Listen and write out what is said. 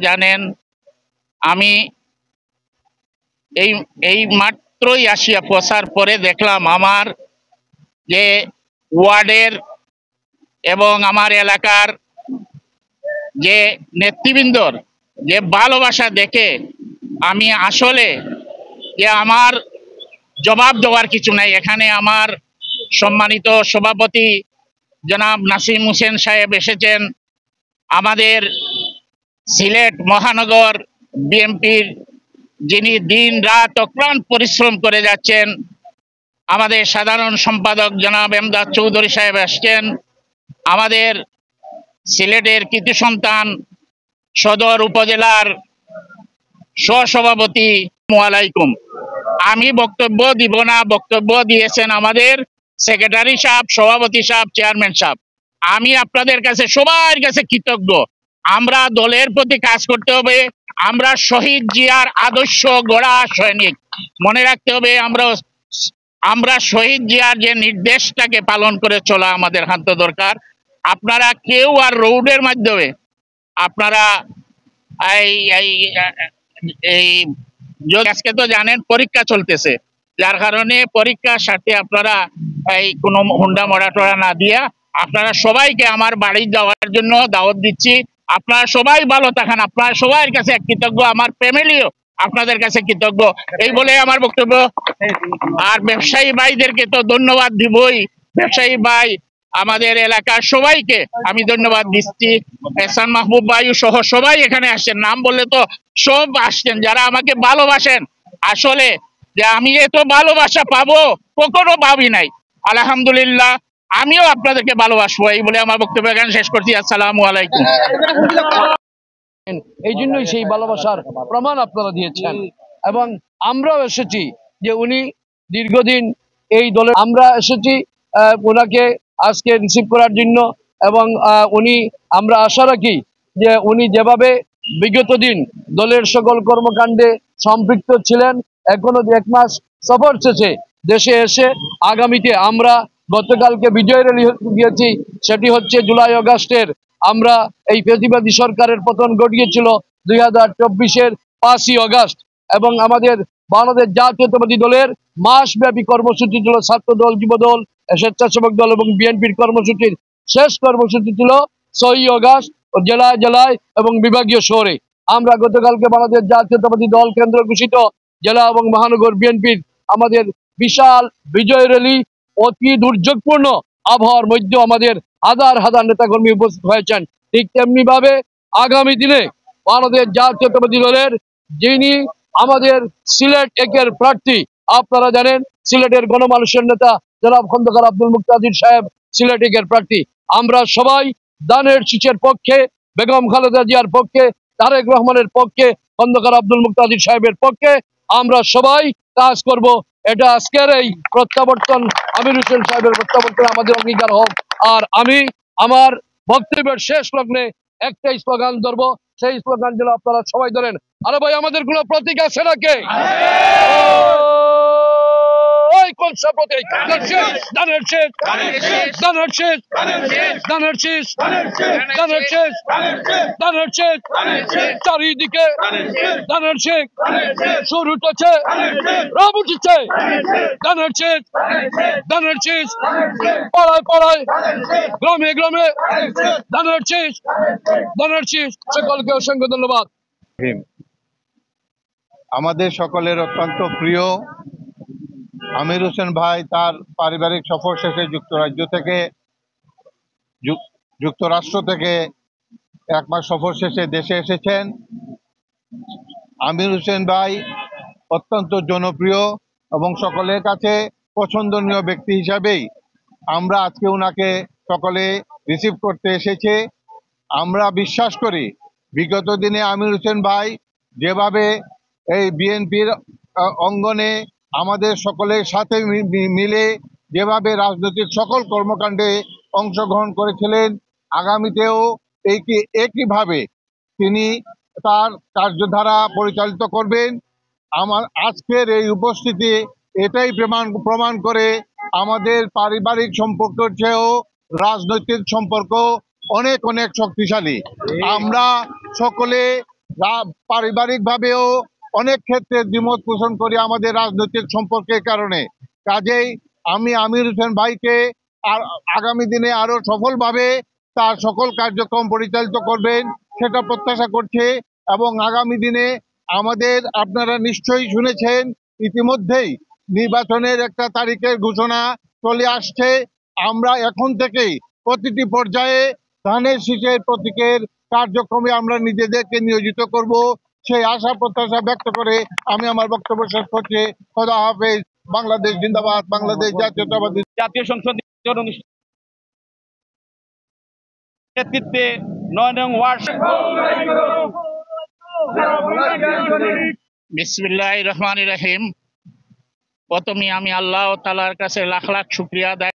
জানেন আমি এই এই মাত্রই আসিয়া পৌঁছার পরে দেখলাম আমার যে ওয়ার্ডের এবং আমার এলাকার যে নেতৃবৃন্দর যে ভালোবাসা দেখে আমি আসলে যে আমার জবাব দেওয়ার কিছু নাই। এখানে আমার সম্মানিত সভাপতি জনাব নাসিম হোসেন সাহেব এসেছেন, আমাদের সিলেট মহানগর বিএনপির যিনি দিন রাত অক্লান্ত পরিশ্রম করে যাচ্ছেন, আমাদের সাধারণ সম্পাদক জনাব এমদাদ চৌধুরী সাহেব আসছেন, আমাদের সিলেটের কৃতি সন্তান সদর উপজেলার সহসভাপতি আলাইকুম। আমি বক্তব্য দিব না, বক্তব্য দিয়েছেন আমাদের সেক্রেটারি সাহেব, সভাপতি সাহেব, চেয়ারম্যান সাহেব। আমি আপনাদের কাছে সবার কাছে কৃতজ্ঞ। আমরা দলের প্রতি কাজ করতে হবে, আমরা শহীদ জিয়ার আদর্শ গড়া সৈনিক। মনে রাখতে হবে আমরা শহীদ জিয়ার যে নির্দেশটাকে পালন করে চলা আমাদের হাতে দরকার। আপনারা কেউ আর রোডের মাধ্যমে আপনারা এই আজকে তো জানেন পরীক্ষা চলতেছে, যার কারণে পরীক্ষার সাথে আপনারা এই কোনো হুন্ডা মরাটোরা না দিয়া আপনারা সবাইকে আমার বাড়ি যাওয়ার জন্য দাওয়াত দিচ্ছি। আপনারা সবাই ভালো থাকেন, আপনারা সবার কাছে কৃতজ্ঞ, আমার ফ্যামিলিও আপনাদের কাছে কৃতজ্ঞ। এই বলে আমার বক্তব্য। আর ব্যবসায়ী ভাইদেরকে তো ধন্যবাদ দিবই, ব্যবসায়ী ভাই আমাদের এলাকার সবাইকে আমি ধন্যবাদ দিচ্ছি। এহসান মাহবুব ভাই সহ সবাই এখানে আসছেন, নাম বললে তো সব আসছেন যারা আমাকে ভালোবাসেন। আসলে যে আমি এত ভালোবাসা পাবো কখনো ভাবি নাই। আলহামদুলিল্লাহ, আমিও আপনাদেরকে ভালোবাসবো। এই বলে আমার বক্তব্য এখানে শেষ করছি। আসসালামু আলাইকুম। এই জন্যই সেই ভালোবাসার প্রমাণ আপনারা দিয়েছেন এবং আমরাও এসেছি যে উনি দীর্ঘদিন এই দলে, আমরা এসেছি ওনাকে আজকে রিসিভ করার জন্য এবং আমরা আশা রাখি যে উনি যেভাবে বিগত দিন দলের সকল কর্মকাণ্ডে সম্পৃক্ত ছিলেন, এখনো 1 মাস সফর শেষে দেশে এসে আগামীতে আমরা গতকালকে বিজয় র্যালি দিয়েছি, সেটি হচ্ছে জুলাই আগস্টের আমরা এই ফ্যাসিবাদী সরকারের পতন ঘটিয়েছিল 2024-এর 5ই আগস্ট এবং আমাদের বাংলাদেশ জাতীয়তাবাদী দলের মাসব্যাপী কর্মসূচি ছিল ছাত্র দল, যুব দল, স্বেচ্ছাসেবক দল এবং বিএনপির কর্মসূচির শেষ কর্মসূচি ছিল 6ই আগস্ট জেলায় জেলায় এবং বিভাগীয় শহরে। আমরা গতকালকে বাংলাদেশ জাতীয়তাবাদী দল কেন্দ্র ঘোষিত জেলা এবং মহানগর বিএনপির আমাদের বিশাল বিজয় র্যালি অতি দুর্যোগপূর্ণ আবহাওয়ার মধ্যে আমাদের হাজার হাজার নেতাকর্মী উপস্থিত হয়েছেন। ঠিক তেমনি ভাবে আগামী দিনে বাংলাদেশ জাতীয়তাবাদী দলের যিনি আমাদের সিলেট 1-এর প্রার্থী, আপনারা জানেন সিলেটের গণমানুষের নেতা জনাব খন্দকার আব্দুল মুক্তাদির সাহেব সিলেট 1-এর প্রার্থী। আমরা সবাই দানের শীষের পক্ষে, বেগম খালেদা জিয়ার পক্ষে, তারেক রহমানের পক্ষে, খন্দকার আব্দুল মুক্তাদির সাহেবের পক্ষে আমরা সবাই কাজ করব। এটা আজকের এই প্রত্যাবর্তন আমির হোসেন সাহেবের প্রত্যাবর্তন আমাদের অঙ্গীকার হোক। আর আমি আমার বক্তব্যের শেষ লগ্নে একটাই স্লোগান ধরবো, সেই স্লোগান যেন আপনারা সবাই ধরেন। আরে ভাই, আমাদের কোনো প্রতীক আছে নাকি? চারিদিকে ধানের শেখ শুরু উঠেছে, রব উঠেছে ধানের শেখ, ধানের শেষ পাড়ায় পাড়ায়, গ্রামে গ্রামে ধানের শেষ, ধানের শেষ। সকলকে অসংখ্য ধন্যবাদ। আমাদের সকলের অত্যন্ত প্রিয় আমির হোসেন ভাই তার পারিবারিক সফর শেষে যুক্তরাষ্ট্র থেকে 1 মাস সফর শেষে দেশে এসেছেন। আমির হোসেন ভাই অত্যন্ত জনপ্রিয় এবং সকলের কাছে পছন্দনীয় ব্যক্তি হিসাবেই আমরা আজকে ওনাকে সকলে রিসিভ করতে এসেছে। আমরা বিশ্বাস করি বিগত দিনে আমির হোসেন ভাই যেভাবে এই বিএনপির অঙ্গনে আমাদের সকলের সাথে মিলে যেভাবে রাজনৈতিক সকল কর্মকাণ্ডে অংশগ্রহণ করেছিলেন, আগামীতেও একইভাবে তিনি তার কার্যধারা পরিচালিত করবেন। আমার আজকের এই উপস্থিতি এটাই প্রমাণ করে আমাদের পারিবারিক সম্পর্কের চেয়েও রাজনৈতিক সম্পর্ক অনেক অনেক শক্তিশালী। আমরা সকলে পারিবারিক ভাবেও অনেক ক্ষেত্রে দ্বিমত পোষণ করি আমাদের রাজনৈতিক সম্পর্কের কারণে। কাজেই আমি আমির হোসেন ভাইকে আর আগামী দিনে আরো সফলভাবে তার সকল কার্যক্রম পরিচালিত করবেন সেটা প্রত্যাশা করছে। এবং আগামী দিনে আমাদের আপনারা নিশ্চয়ই শুনেছেন ইতিমধ্যেই নির্বাচনের একটা তারিখের ঘোষণা চলে আসছে। আমরা এখন থেকেই প্রতিটি পর্যায়ে ধানের শীষের প্রতীকের কার্যক্রমে আমরা নিজেদেরকে নিয়োজিত করব, সেই আশা প্রত্যাশা ব্যক্ত করে আমি আমার বক্তব্য শেষ করছি। খোদা হাফেজ। বাংলাদেশ জিন্দাবাদ। বাংলাদেশ জাতীয়তাবাদী। জাতীয় সংসদ নেতৃত্বে ৯ নং ওয়ার্ড বিসমিল্লাহির রহমানির রহিম। প্রথমে আমি আল্লাহ তাআলার কাছে লাখ লাখ শুকরিয়া আদায়